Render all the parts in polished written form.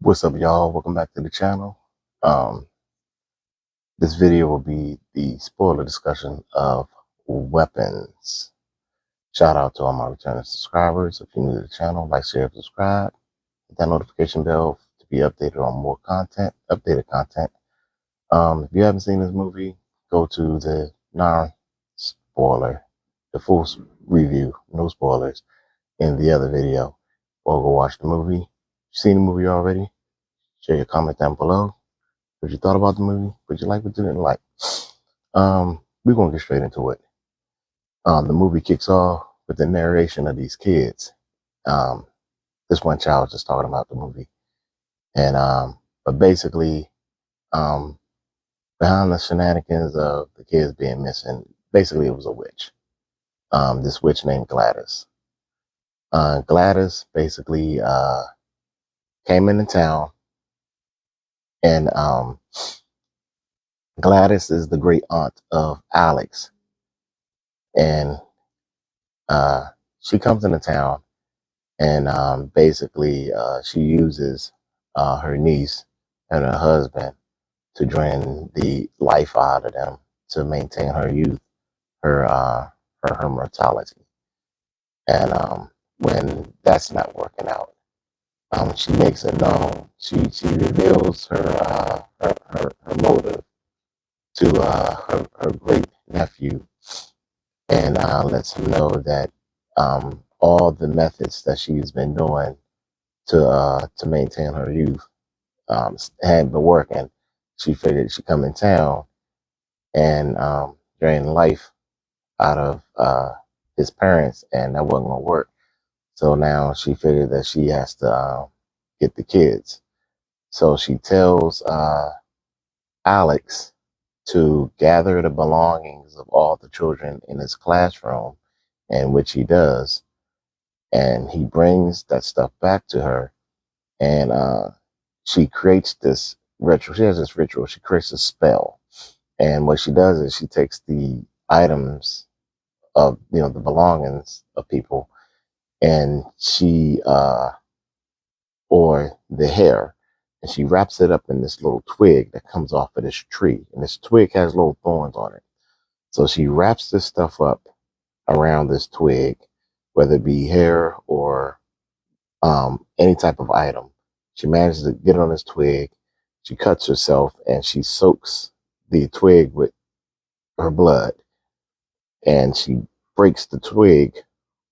What's up, y'all? Welcome back to the channel. Um, this video will be the spoiler discussion of weapons. Shout out to all my returning subscribers. If you're new to the channel, like, share, subscribe. Hit that notification bell to be updated on more content, updated content. If you haven't seen this movie, go to the non-spoiler, the full review, no spoilers, in the other video, or go watch the movie. If you've seen the movie already, share your comment down below. What you thought about the movie, what you like, what you didn't like. We're gonna get straight into it. The movie kicks off with the narration of these kids. Um, this one child was just talking about the movie, and but basically, um, behind the shenanigans of the kids being missing, basically it was a witch. This witch named Gladys. Gladys basically came into town, and Gladys is the great aunt of Alex, and she comes into town, and basically she uses her niece and her husband to drain the life out of them to maintain her youth, her mortality. And when that's not working out, she makes it known. She reveals her motive to her great nephew, and lets him know that all the methods that she's been doing to maintain her youth hadn't been working. She figured she'd come in town and drain life out of his parents, and that wasn't gonna work. So now she figured that she has to get the kids. So she tells Alex to gather the belongings of all the children in his classroom, and which he does, and he brings that stuff back to her, and she creates this ritual. She has this ritual. She creates a spell, and what she does is she takes the items of the belongings of people, and she or the hair, and she wraps it up in this little twig that comes off of this tree, and this twig has little thorns on it. So she wraps this stuff up around this twig, whether it be hair or any type of item. She manages to get on this twig. She cuts herself and she soaks the twig with her blood, and she breaks the twig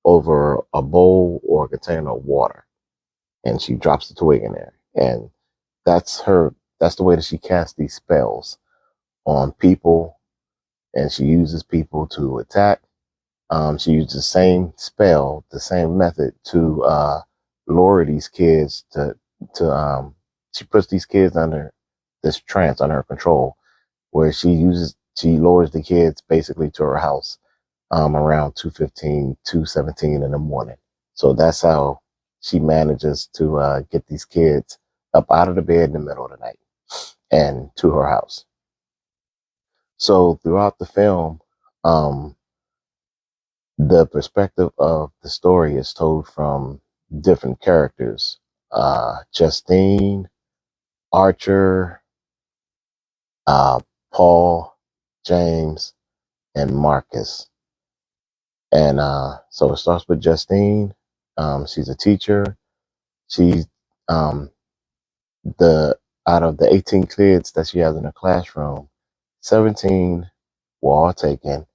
over a bowl or a container of water, and she drops the twig in there. And that's the way that she casts these spells on people, and she uses people to attack. She used the same spell, the same method to lure these kids to she puts these kids under this trance, under her control, where she lures the kids basically to her house around 2:15, 2:17 in the morning. So that's how she manages to get these kids up out of the bed in the middle of the night and to her house. So throughout the film, um, the perspective of the story is told from different characters: Justine, Archer, uh, Paul, James, and Marcus. And so it starts with Justine. She's a teacher. She's um, the out of the 18 kids that she has in her classroom, 17 were all taken,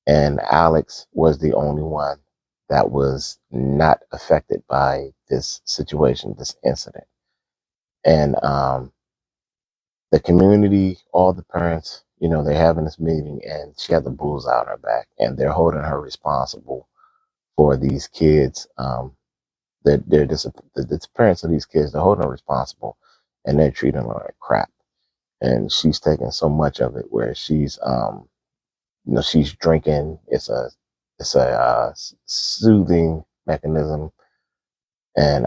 and Alex was the only one that was not affected by this situation, this incident. And the community, all the parents, they're having this meeting, and she had the bullseye on her back, and they're holding her responsible for these kids. The parents of these kids, they're holding her responsible, and they're treating her like crap. And she's taking so much of it, where she's drinking. It's a soothing mechanism, and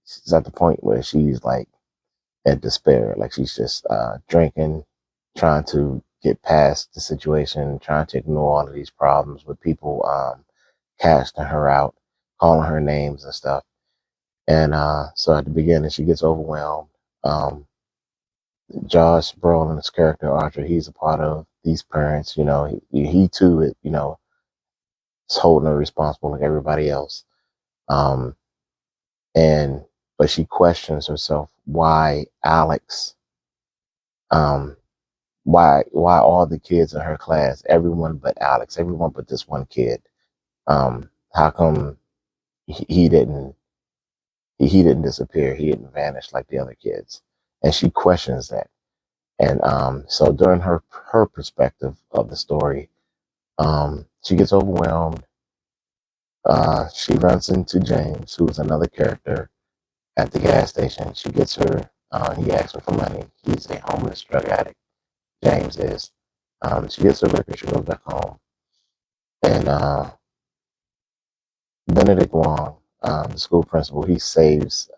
she's at the point where she's like at despair, like she's just drinking, trying to get past the situation, trying to ignore all of these problems with people casting her out, calling her names and stuff. And so at the beginning, she gets overwhelmed. Um, Josh Brolin's character Archer, he's a part of these parents. You know, he too, is holding her responsible like everybody else. Um, and but she questions herself why Alex, um, why all the kids in her class, everyone but Alex, everyone but this one kid, how come he didn't he didn't disappear, he didn't vanish like the other kids, and she questions that. And so during her perspective of the story, she gets overwhelmed. She runs into James, who's another character at the gas station. She gets her. He asks her for money. He's a homeless drug addict. James is. She gets her liquor. She goes back home, and Benedict Wong, the school principal, he saves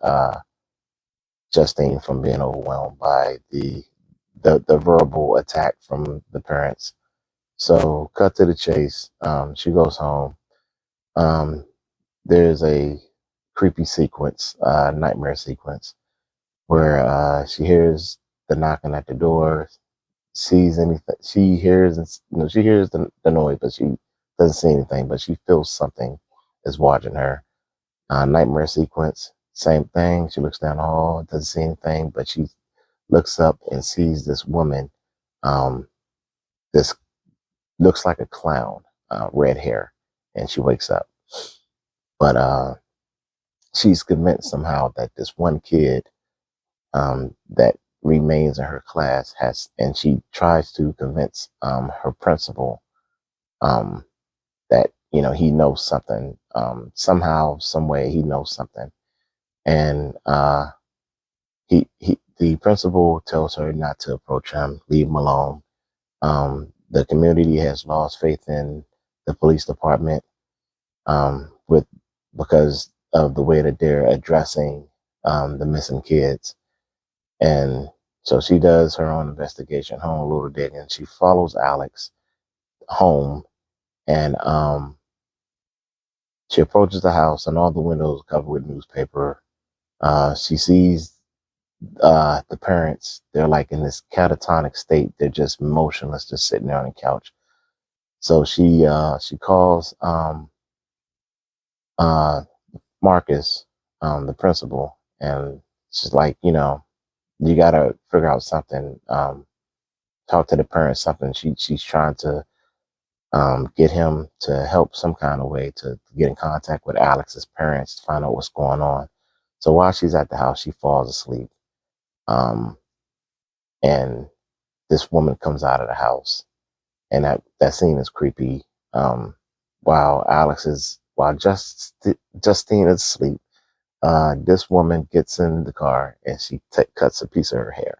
Justine from being overwhelmed by the verbal attack from the parents. So, cut to the chase. She goes home. Um, there's a creepy sequence, nightmare sequence, where she hears the knocking at the door, sees anything. She hears, she hears the noise, but she doesn't see anything. But she feels something is watching her. Nightmare sequence, same thing. She looks down the hall, doesn't see anything, but she looks up and sees this woman. Um, this looks like a clown, red hair, and she wakes up. But she's convinced somehow that this one kid that remains in her class and she tries to convince her principal um, that he knows something. Somehow, some way, he knows something, and the principal tells her not to approach him, leave him alone. The community has lost faith in the police department with because of the way that they're addressing the missing kids. And so she does her own investigation, her own little digging. She follows Alex home, and she approaches the house, and all the windows are covered with newspaper. She sees the parents. They're like in this catatonic state. They're just motionless, just sitting there on the couch. So she calls uh, Marcus, the principal, and she's like, you gotta figure out something. Talk to the parents, something. She's trying to get him to help some kind of way to get in contact with Alex's parents to find out what's going on. So while she's at the house, she falls asleep. Um, and this woman comes out of the house, and that scene is creepy. Um, while Justine is asleep, this woman gets in the car and she cuts a piece of her hair.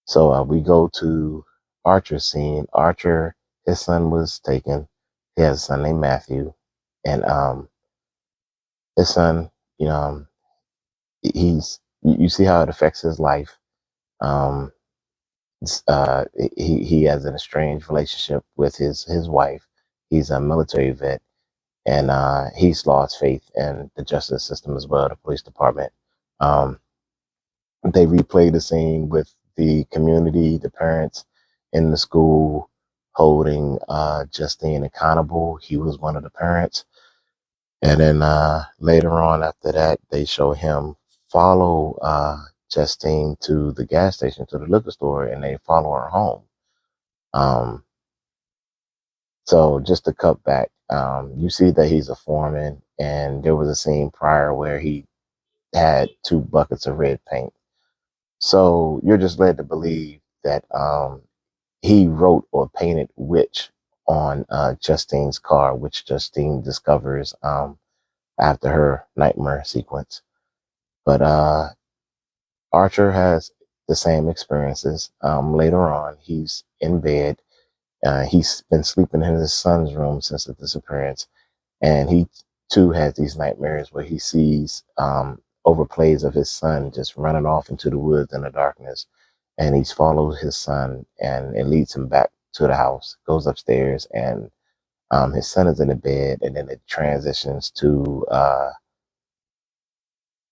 So we go to Archer's scene. Archer, his son was taken. He has a son named Matthew, and his son, you know, you see how it affects his life. Um, he has an estranged relationship with his wife. He's a military vet, and he's lost faith in the justice system as well, the police department. Um, they replay the scene with the community, the parents in the school holding Justine accountable. He was one of the parents. And then later on after that, they show him follow Justine to the gas station, to the liquor store, and they follow her home. Um, so just to cut back, you see that he's a foreman, and there was a scene prior where he had 2 buckets of red paint. So you're just led to believe that he wrote or painted witch on Justine's car, which Justine discovers after her nightmare sequence. But Archer has the same experiences. Later on, he's in bed. He's been sleeping in his son's room since the disappearance, and he too has these nightmares where he sees overplays of his son just running off into the woods in the darkness, and he follows his son, and it leads him back to the house. Goes upstairs, and his son is in the bed, and then it transitions to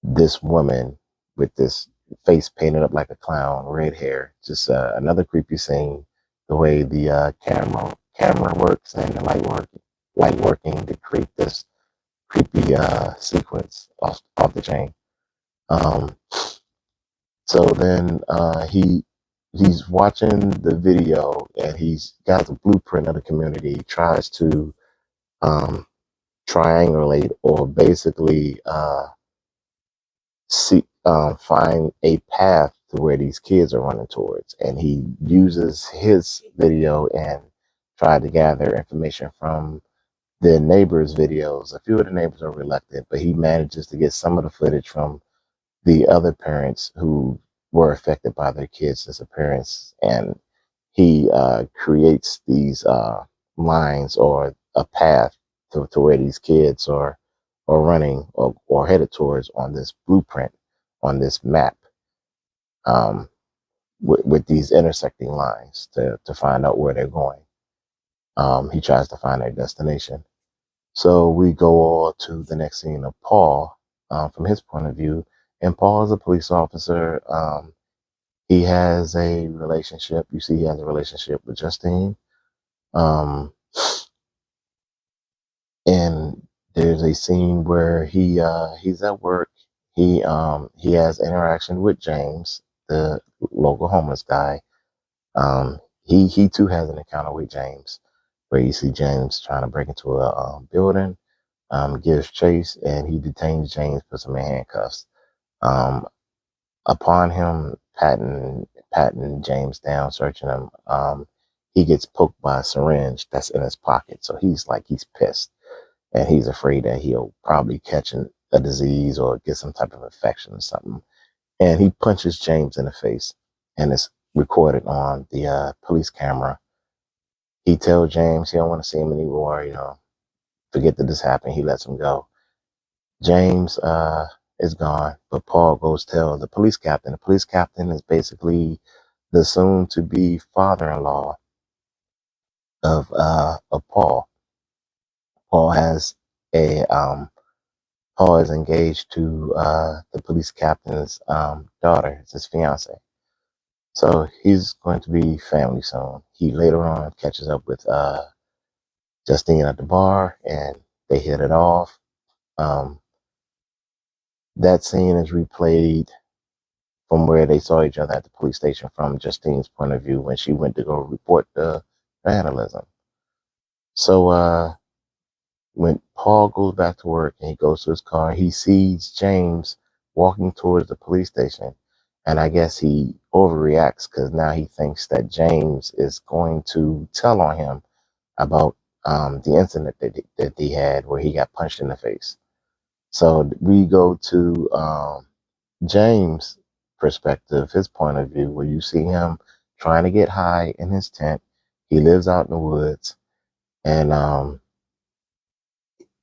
this woman with this face painted up like a clown, red hair. Just another creepy scene. The way the camera works and the light working to create this creepy sequence off the chain. Um, so then he's watching the video and he's got the blueprint of the community. He tries to um, triangulate or basically find a path to where these kids are running towards. And he uses his video and tried to gather information from the neighbors' videos. A few of the neighbors are reluctant, but he manages to get some of the footage from the other parents who were affected by their kids' disappearance. And he creates these lines or a path to where these kids are running or headed towards on this blueprint, on this map, um, with these intersecting lines to find out where they're going. He tries to find their destination. So we go all to the next scene of Paul from his point of view. And Paul is a police officer. He has a relationship. You see, he has a relationship with Justine. Um, and there's a scene where he's at work. He has interaction with James, the local homeless guy. He too has an encounter with James, where you see James trying to break into a building, gives chase, and he detains James, puts him in handcuffs. Um, Upon him patting James down, searching him, he gets poked by a syringe that's in his pocket. So he's pissed, and he's afraid that he'll probably catch a disease or get some type of infection or something. And he punches James in the face, and it's recorded on the police camera. He tells James he don't want to see him anymore. Forget that this happened. He lets him go. James is gone, but Paul goes tell the police captain. The police captain is basically the soon-to-be father-in-law of Paul. Paul has a Paul is engaged to the police captain's daughter. It's his fiance. So he's going to be family soon. He later on catches up with Justine at the bar, and they hit it off. Um, that scene is replayed from where they saw each other at the police station from Justine's point of view when she went to go report the vandalism. So when Paul goes back to work and he goes to his car, he sees James walking towards the police station. And I guess he overreacts because now he thinks that James is going to tell on him about the incident that he had where he got punched in the face. So we go to James' perspective, his point of view, where you see him trying to get high in his tent. He lives out in the woods, and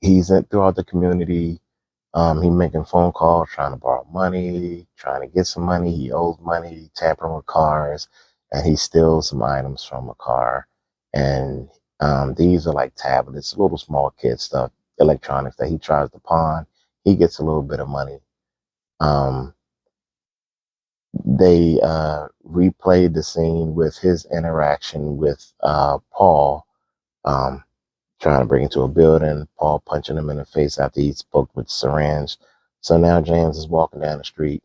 he's throughout the community. He making phone calls, trying to borrow money, trying to get some money. He owes money, tampering with cars, and he steals some items from a car. And these are like tablets, little small kid stuff, electronics that he tries to pawn. He gets a little bit of money. Um, they replayed the scene with his interaction with Paul, um, trying to break into a building, Paul punching him in the face after he spoke with syringe. So now James is walking down the street,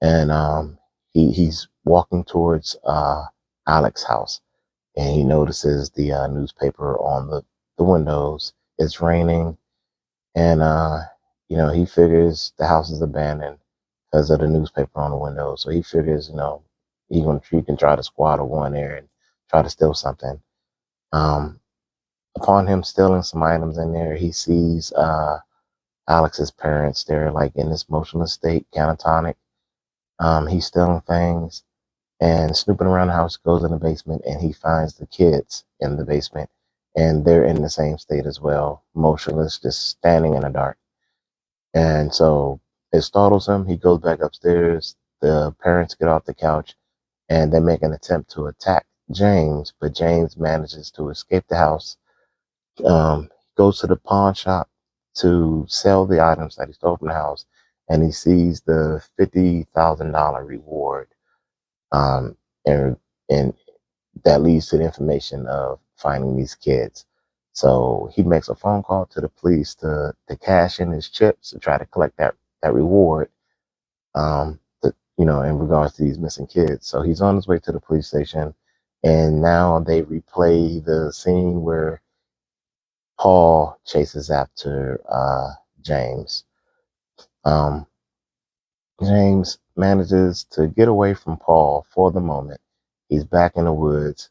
and he's walking towards Alex's house, and he notices the newspaper on the windows. It's raining, and he figures the house is abandoned because of the newspaper on the window. So he figures, he can try to squat or go in there and try to steal something. Um, Upon him stealing some items in there, he sees Alex's parents. They're like in this motionless state, catatonic. He's stealing things and snooping around the house, goes in the basement, and he finds the kids in the basement, and they're in the same state as well, motionless, just standing in the dark. And so it startles him. He goes back upstairs. The parents get off the couch and they make an attempt to attack James, but James manages to escape the house. Goes to the pawn shop to sell the items that he stole from the house, and he sees the $50,000 reward, um, and and that leads to the information of finding these kids. So he makes a phone call to the police to cash in his chips to try to collect that reward. In regards to these missing kids. So he's on his way to the police station, and now they replay the scene where Paul chases after James. Um, James manages to get away from Paul for the moment. He's back in the woods,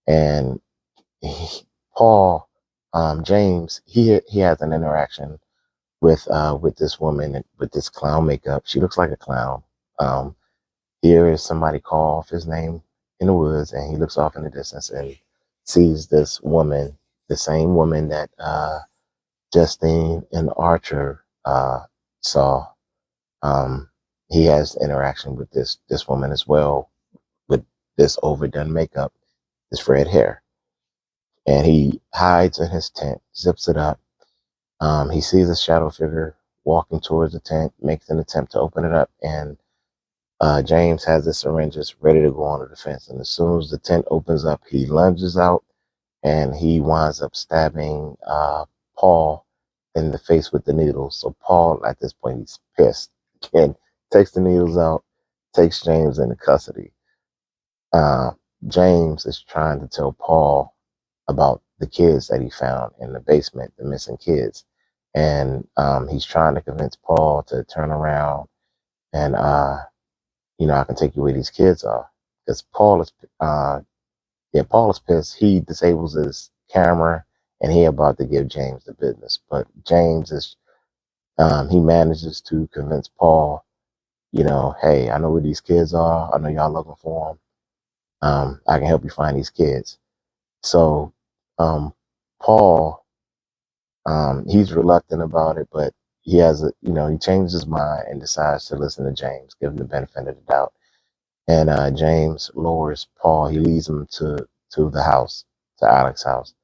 and he, Paul, James, he has an interaction with this woman with this clown makeup. She looks like a clown. Um, Here is somebody call off his name in the woods, and he looks off in the distance and sees this woman, the same woman that Justine and Archer saw. Um, he has interaction with this woman as well, with this overdone makeup, this red hair, and he hides in his tent, zips it up. He sees a shadow figure walking towards the tent, makes an attempt to open it up, and James has the syringes ready to go on the defense. And as soon as the tent opens up, he lunges out and he winds up stabbing Paul in the face with the needles. So Paul, at this point, he's pissed and takes the needles out, takes James into custody. Uh, James is trying to tell Paul about the kids that he found in the basement, the missing kids. And he's trying to convince Paul to turn around and I can take you where these kids are. Because Paul is pissed. He disables his camera and he about to give James the business. But James he manages to convince Paul, hey, I know where these kids are. I know y'all looking for them. I can help you find these kids. So, Paul, he's reluctant about it, but he changes his mind and decides to listen to James, give him the benefit of the doubt. And James lowers Paul. He leads him to the house, to Alex's house.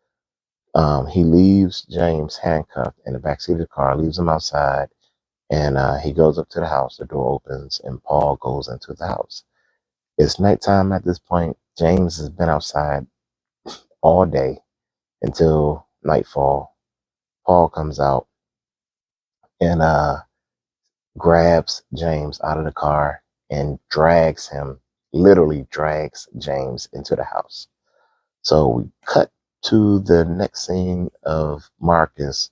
He leaves James handcuffed in the backseat of the car, leaves him outside, and he goes up to the house. The door opens, and Paul goes into the house. It's nighttime at this point. James has been outside all day until nightfall. Paul comes out and grabs James out of the car and literally drags James into the house. So we cut to the next scene of Marcus'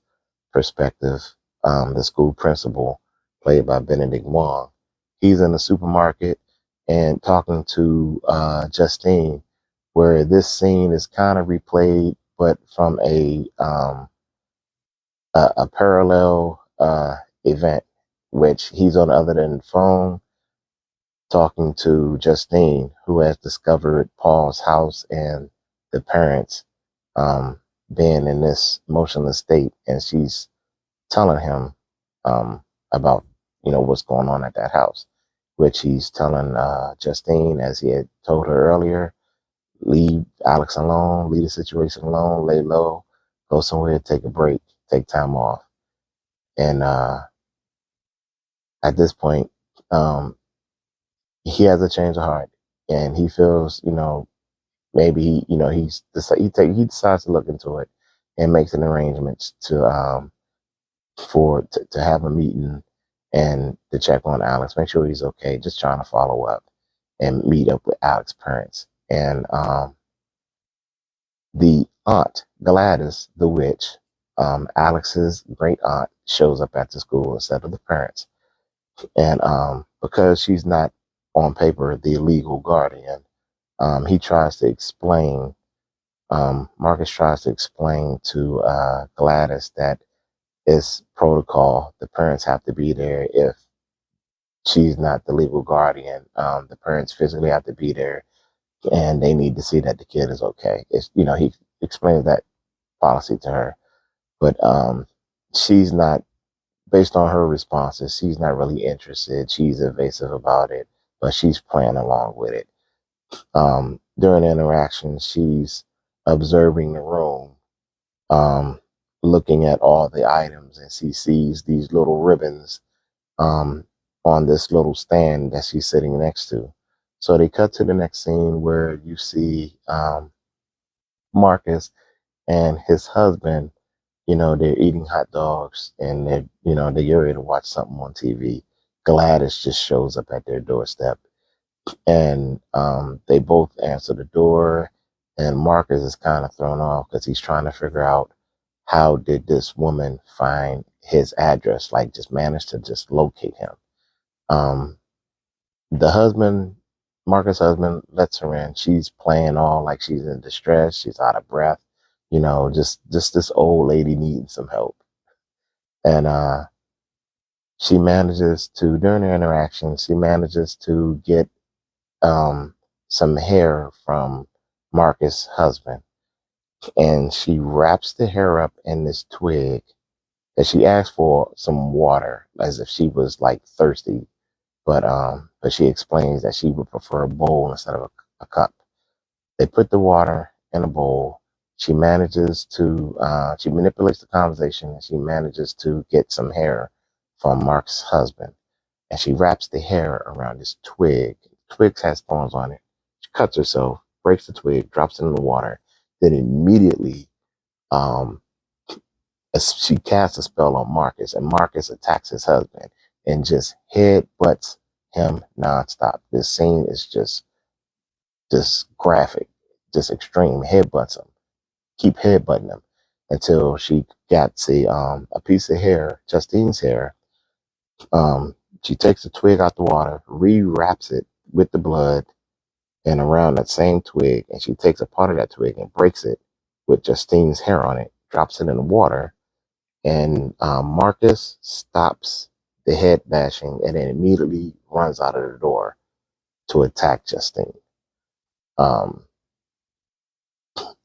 perspective, the school principal, played by Benedict Wong. He's in the supermarket and talking to Justine, where this scene is kind of replayed, but from a parallel event, which he's on the other end of the phone talking to Justine, who has discovered Paul's house and the parents um, being in this motionless state, and she's telling him about what's going on at that house, which he's telling Justine, as he had told her earlier, leave Alex alone, leave the situation alone, lay low, go somewhere, take a break, take time off, and at this point, um, he has a change of heart, and he feels maybe he decides to look into it and makes an arrangement to have a meeting and to check on Alex, make sure he's okay, just trying to follow up and meet up with Alex's parents. And the aunt, Gladys the witch, Alex's great aunt, shows up at the school instead of the parents. And because she's not on paper the legal guardian, he tries to explain Marcus tries to explain to Gladys that it's protocol. The parents have to be there if she's not the legal guardian. The parents physically have to be there, and they need to see that the kid is okay. He explains that policy to her, but she's not. Based on her responses, she's not really interested. She's evasive about it, but she's playing along with it. During the interaction, she's observing the room, um, looking at all the items, and she sees these little ribbons um, on this little stand that she's sitting next to. So they cut to the next scene where you see Marcus and his husband. They're eating hot dogs and they're getting ready to watch something on TV. Gladys just shows up at their doorstep, and they both answer the door. And Marcus is kind of thrown off because he's trying to figure out how did this woman find his address, like just manage to just locate him. Um, the husband, Marcus' husband, lets her in. She's playing all like she's in distress. She's out of breath. Just this old lady needing some help. And she manages to, during their interaction, she manages to get um, some hair from Marcus' husband. And she wraps the hair up in this twig. And she asks for some water as if she was like thirsty. But she explains that she would prefer a bowl instead of a cup. They put the water in a bowl. She manipulates the conversation and she manages to get some hair from Mark's husband. And she wraps the hair around this twig. The twig has thorns on it. She cuts herself, breaks the twig, drops it in the water. Then immediately, um, she casts a spell on Marcus, and Marcus attacks his husband and just headbutts him nonstop. This scene is just graphic, just extreme. Headbutts him, keep headbutting him until she got a piece of hair, Justine's hair. She takes the twig out the water, rewraps it with the blood and around that same twig, and she takes a part of that twig and breaks it with Justine's hair on it, drops it in the water, and Marcus stops the head bashing and then immediately runs out of the door to attack Justine. Um,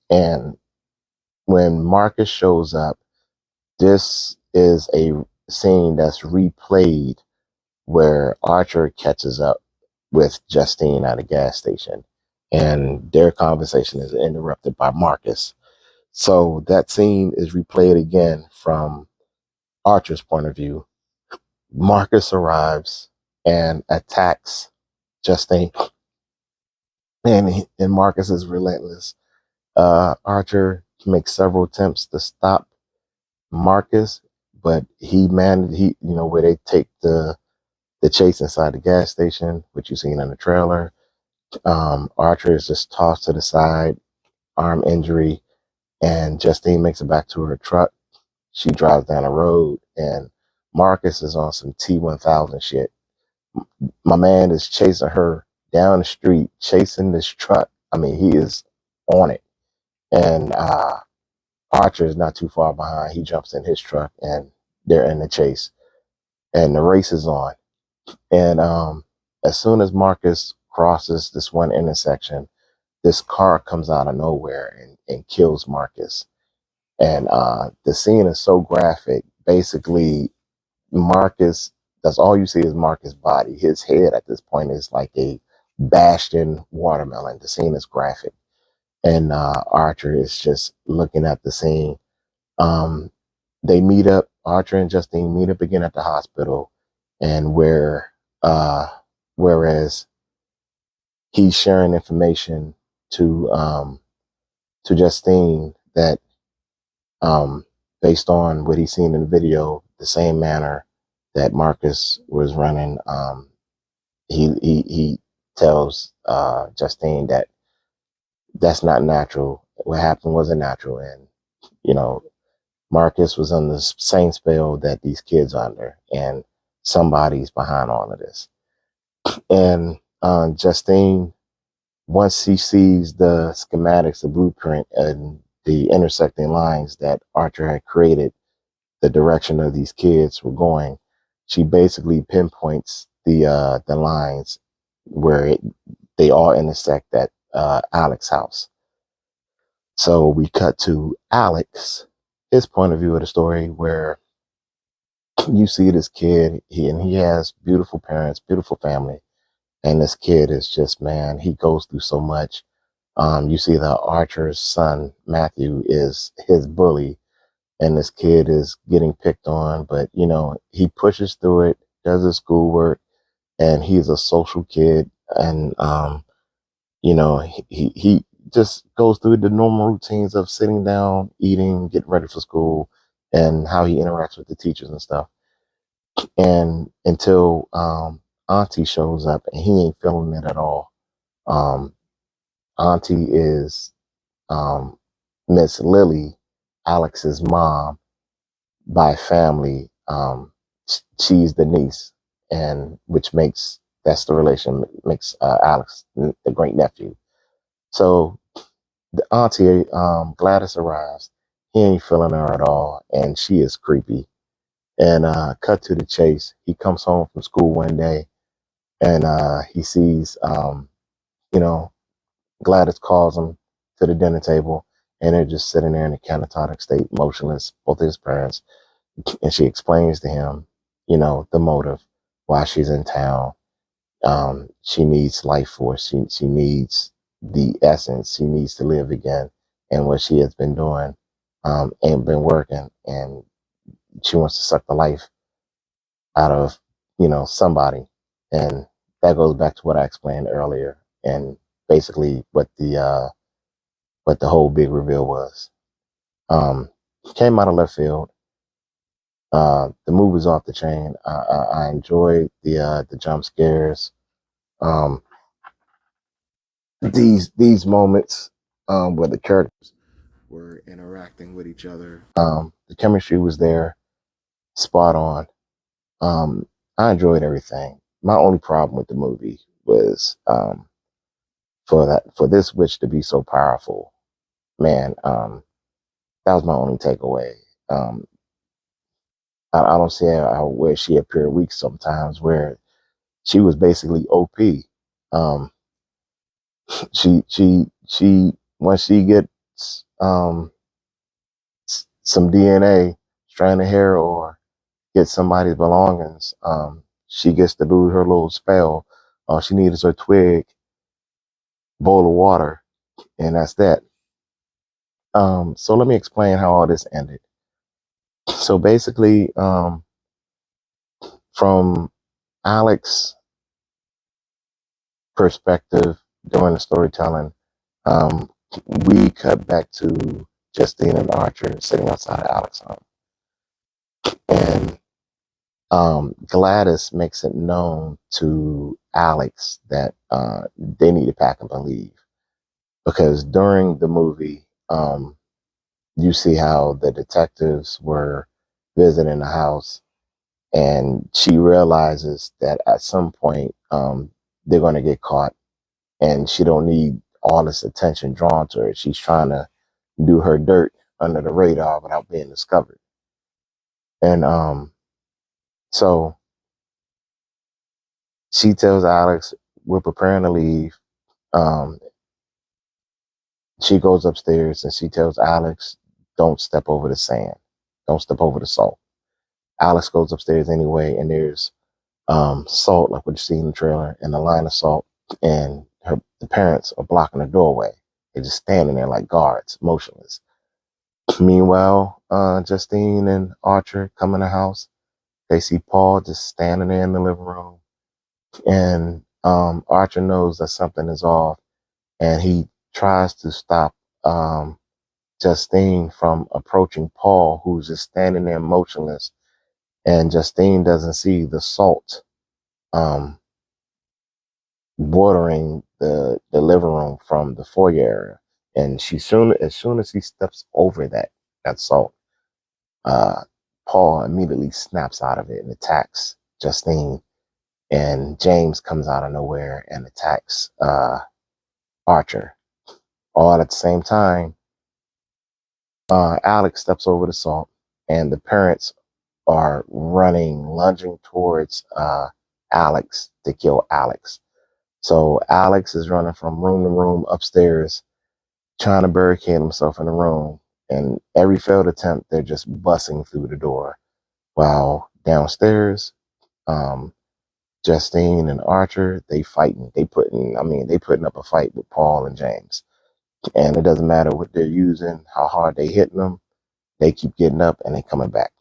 and when Marcus shows up, this is a scene that's replayed where Archer catches up with Justine at a gas station, and their conversation is interrupted by Marcus. So that scene is replayed again from Archer's point of view. Marcus arrives and attacks Justine, and Marcus is relentless. Archer makes several attempts to stop Marcus, but where they take the chase inside the gas station, which you've seen in the trailer. Archer is just tossed to the side, arm injury, and Justine makes it back to her truck. She drives down the road, and Marcus is on some T-1000 shit. My man is chasing her down the street, chasing this truck. I mean, he is on it. And Archer is not too far behind. He jumps in his truck, and they're in the chase. And the race is on. And as soon as Marcus crosses this one intersection, this car comes out of nowhere and kills Marcus. And the scene is so graphic. Basically, Marcus, that's all you see is Marcus' body. His head at this point is like a bashed in watermelon. The scene is graphic. And Archer is just looking at the scene. Um, they meet up, Archer and Justine meet up again at the hospital, and uh, whereas he's sharing information to Justine that um, based on what he's seen in the video, the same manner that Marcus was running, he tells Justine that that's not natural. What happened wasn't natural, and you know Marcus was on the same spell that these kids are under, and somebody's behind all of this. And Justine, once she sees the schematics, the blueprint, and the intersecting lines that Archer had created, the direction of these kids were going, she basically pinpoints the lines where they all intersect at Alex's house. So we cut to Alex, his point of view of the story, where you see this kid, he has beautiful parents, beautiful family, and this kid is just, man, he goes through so much. You see that Archer's son Matthew is his bully, and this kid is getting picked on, but he pushes through it, does his schoolwork, and he's a social kid, and he just goes through the normal routines of sitting down, eating, getting ready for school, and how he interacts with the teachers and stuff. And until Auntie shows up, and he ain't feeling it at all. Um, Auntie is um, Miss Lily, Alex's mom by family. She's the niece, and which makes that's the relation makes Alex the great nephew. So the auntie Gladys arrives. He ain't feeling her at all, and she is creepy. And cut to the chase. He comes home from school one day, and he sees, you know, Gladys calls him to the dinner table, and they're just sitting there in a catatonic state, motionless, both of his parents. And she explains to him, the motive why she's in town. She needs life force. She needs the essence. She needs to live again. And what she has been doing ain't been working. And she wants to suck the life out of, somebody. And that goes back to what I explained earlier. And basically what the whole big reveal was. Um, Came out of left field. The movie's off the chain. I enjoyed the jump scares. Um, these moments where the characters were interacting with each other. The chemistry was there, spot on. I enjoyed everything. My only problem with the movie was for this witch to be so powerful. Man, that was my only takeaway. Um, I don't see how where she appeared weak sometimes, where she was basically OP. Um, she once she gets some DNA, strand of hair, or get somebody's belongings, she gets to do her little spell. All she needs is her twig, bowl of water, and that's that. So let me explain how all this ended. So basically, from Alex's perspective during the storytelling, um, we cut back to Justine and Archer sitting outside of Alex's home. And Gladys makes it known to Alex that they need to pack up and leave. Because during the movie, you see how the detectives were visiting the house, and she realizes that at some point they're going to get caught, and she don't need all this attention drawn to her. She's trying to do her dirt under the radar without being discovered. And so she tells Alex, we're preparing to leave. Um, she goes upstairs and she tells Alex, don't step over the sand. Don't step over the salt. Alex goes upstairs anyway, and there's salt, like what you see in the trailer, and a line of salt, and the parents are blocking the doorway. They're just standing there like guards, motionless. Meanwhile, Justine and Archer come in the house. They see Paul just standing there in the living room, and Archer knows that something is off, and he tries to stop Justine from approaching Paul, who's just standing there motionless. And Justine doesn't see the salt um, watering the living room from the foyer area. And as soon as he steps over that salt, uh, Paul immediately snaps out of it and attacks Justine. And James comes out of nowhere and attacks Archer. All at the same time, Alex steps over the salt, and the parents are running, lunging towards Alex to kill Alex. So Alex is running from room to room upstairs, trying to barricade himself in the room. And every failed attempt, they're just busting through the door. While downstairs, um, Justine and Archer, they fighting. They putting up a fight with Paul and James. And it doesn't matter what they're using, how hard they hitting them. They keep getting up and they coming back.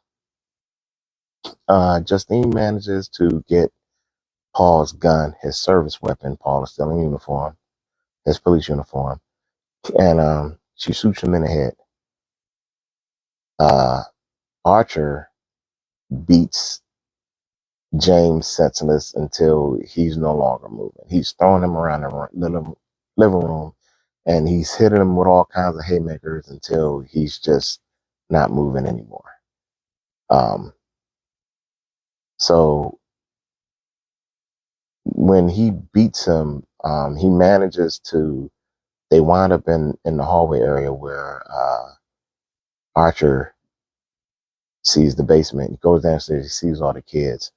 Justine manages to get Paul's gun, his service weapon. Paul is still in uniform, his police uniform, and she shoots him in the head. Archer beats James senseless until he's no longer moving. He's throwing him around the living room, and he's hitting him with all kinds of haymakers until he's just not moving anymore. Um, so when he beats him, he manages to. They wind up in the hallway area where Archer sees the basement. He goes downstairs. He sees all the kids,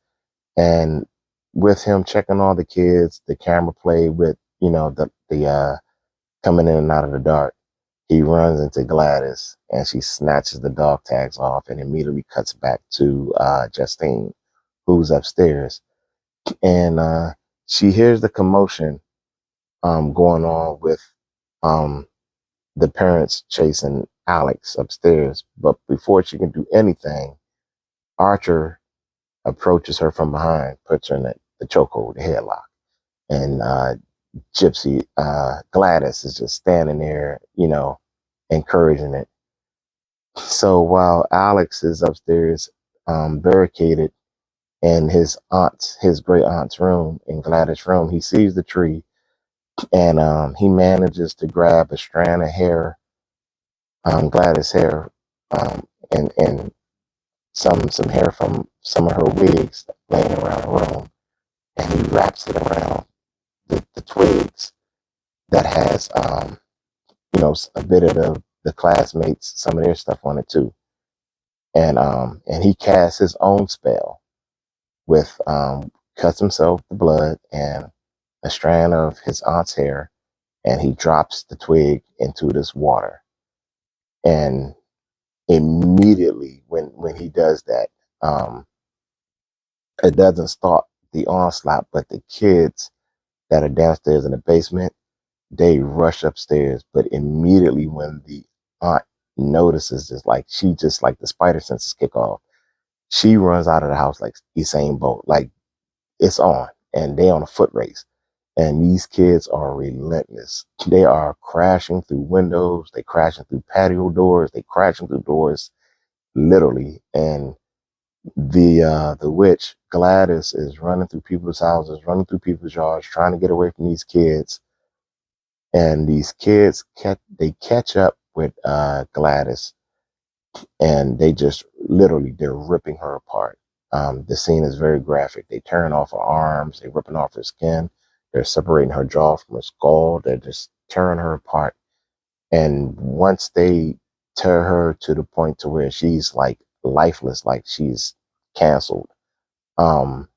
and with him checking all the kids, the camera play with the coming in and out of the dark. He runs into Gladys, and she snatches the dog tags off, and immediately cuts back to Justine, who's upstairs, and she hears the commotion going on with um, the parents chasing Alex upstairs. But before she can do anything, Archer approaches her from behind, puts her in the chokehold, the headlock, and Gypsy Gladys is just standing there, encouraging it. So while Alex is upstairs, barricaded in his great aunt's room, in Gladys' room, he sees the tree, and he manages to grab a strand of hair, Gladys' hair, and some hair from some of her wigs laying around the room, and he wraps it around the twigs that has a bit of the classmates, some of their stuff on it too. And he casts his own spell with cuts himself the blood and a strand of his aunt's hair, and he drops the twig into this water. And immediately when he does that, um, it doesn't stop the onslaught, but the kids that are downstairs in the basement, they rush upstairs. But immediately when the aunt notices this, like she just like the spider senses kick off, she runs out of the house like Usain Bolt, like it's on, and they on a foot race. And these kids are relentless. They are crashing through windows, they crashing through patio doors, they crashing through doors, literally. And the witch Gladys is running through people's houses, running through people's yards, trying to get away from these kids. And these kids catch up with Gladys, and they just literally they're ripping her apart. The scene is very graphic. They turn off her arms, they're ripping off her skin, they're separating her jaw from her skull, they're just tearing her apart. And once they tear her to the point to where she's like lifeless, like she's canceled, um,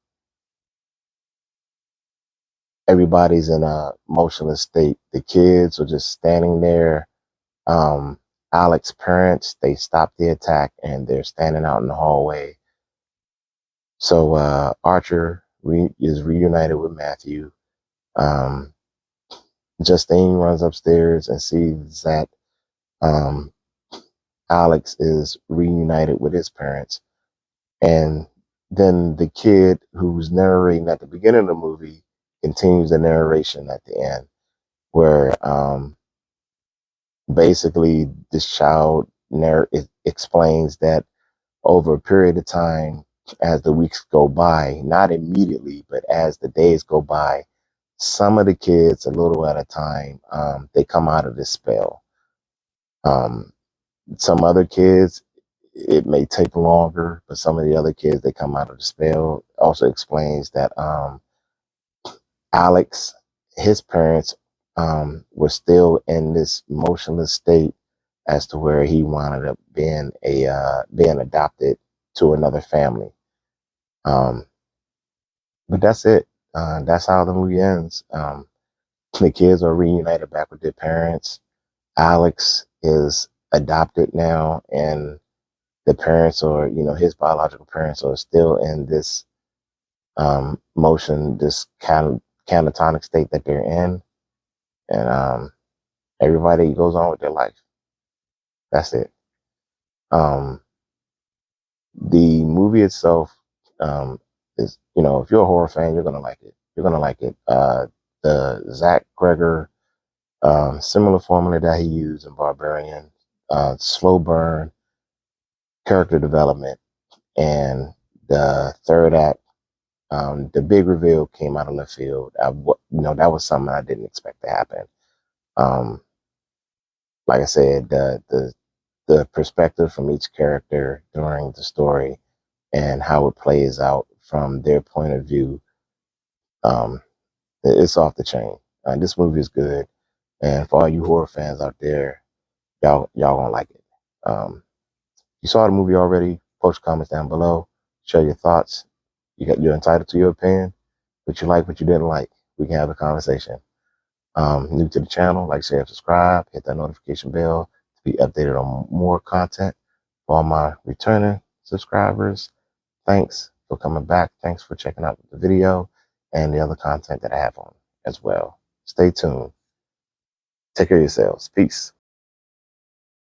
everybody's in a motionless state. The kids are just standing there. Um, Alex's parents, they stop the attack and they're standing out in the hallway. So Archer is reunited with Matthew. Um, Justine runs upstairs and sees that um, Alex is reunited with his parents. And then the kid who's narrating at the beginning of the movie continues the narration at the end, where basically this child explains that over a period of time, as the weeks go by, not immediately, but as the days go by, some of the kids, a little at a time, they come out of this spell. Um, some other kids, it may take longer, but some of the other kids, they come out of the spell. Also explains that Alex, his parents, were still in this motionless state as to where he wound up being adopted to another family. Um, but that's it. That's how the movie ends. The kids are reunited back with their parents. Alex is adopted now, and the parents, or his biological parents, are still in this motion, this catatonic state that they're in, and everybody goes on with their life. That's it. Um, The movie itself is, if you're a horror fan, you're gonna like it. You're gonna like it. The Zach Greger similar formula that he used in Barbarian, slow burn, character development, and the third act. The big reveal came out of left field. That was something I didn't expect to happen. Um, like I said, the perspective from each character during the story and how it plays out from their point of view, um, it's off the chain. This movie is good, and for all you horror fans out there, y'all gonna like it. You saw the movie already. Post comments down below. Share your thoughts. You're entitled to your opinion. What you like, what you didn't like. We can have a conversation. New to the channel, like, share, subscribe, hit that notification bell to be updated on more content. For all my returning subscribers, thanks for coming back. Thanks for checking out the video and the other content that I have on as well. Stay tuned. Take care of yourselves. Peace.